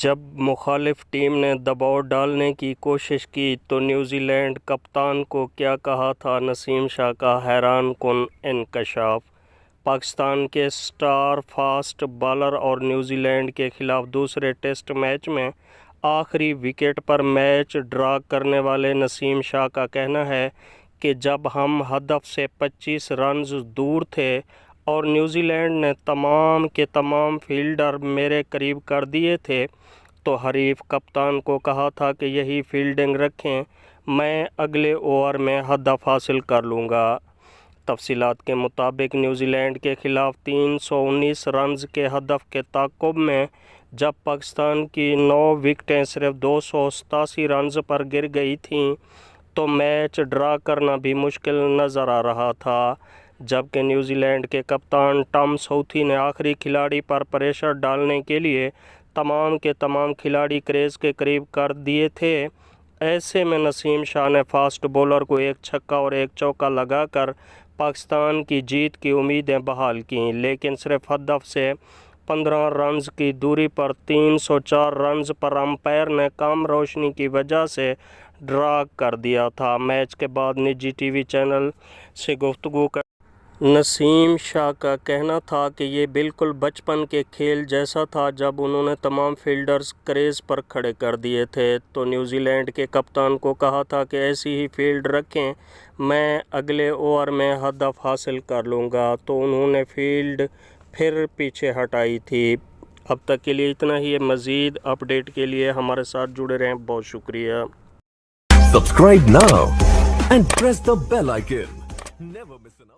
جب مخالف ٹیم نے دباؤ ڈالنے کی کوشش کی تو نیوزی لینڈ کپتان کو کیا کہا تھا نسیم شاہ کا حیران کن انکشاف۔ پاکستان کے سٹار فاسٹ بالر اور نیوزی لینڈ کے خلاف دوسرے ٹیسٹ میچ میں آخری وکٹ پر میچ ڈرا کرنے والے نسیم شاہ کا کہنا ہے کہ جب ہم ہدف سے 25 رنز دور تھے اور نیوزی لینڈ نے تمام کے تمام فیلڈر میرے قریب کر دیے تھے تو حریف کپتان کو کہا تھا کہ یہی فیلڈنگ رکھیں، میں اگلے اوور میں ہدف حاصل کر لوں گا۔ تفصیلات کے مطابق نیوزی لینڈ کے خلاف 319 رنز کے ہدف کے تعاقب میں جب پاکستان کی 9 وکٹیں صرف 287 رنز پر گر گئی تھیں تو میچ ڈرا کرنا بھی مشکل نظر آ رہا تھا، جبکہ نیوزی لینڈ کے کپتان ٹام ساؤتھی نے آخری کھلاڑی پر پریشر ڈالنے کے لیے تمام کے تمام کھلاڑی کریز کے قریب کر دیے تھے۔ ایسے میں نسیم شاہ نے فاسٹ بولر کو ایک چھکا اور ایک چوکا لگا کر پاکستان کی جیت کی امیدیں بحال کیں، لیکن صرف ہدف سے 15 رنز کی دوری پر 304 رنز پر امپائر نے کم روشنی کی وجہ سے ڈرا کر دیا تھا۔ میچ کے بعد نجی ٹی وی چینل سے گفتگو کر نسیم شاہ کا کہنا تھا کہ یہ بالکل بچپن کے کھیل جیسا تھا جب انہوں نے تمام فیلڈرز کریز پر کھڑے کر دیے تھے تو نیوزی لینڈ کے کپتان کو کہا تھا کہ ایسی ہی فیلڈ رکھیں، میں اگلے اوور میں ہدف حاصل کر لوں گا، تو انہوں نے فیلڈ پھر پیچھے ہٹائی تھی۔ اب تک کے لیے اتنا ہی ہے، مزید اپڈیٹ کے لیے ہمارے ساتھ جڑے رہیں۔ بہت شکریہ۔ Subscribe now and press the bell icon. Never miss an update.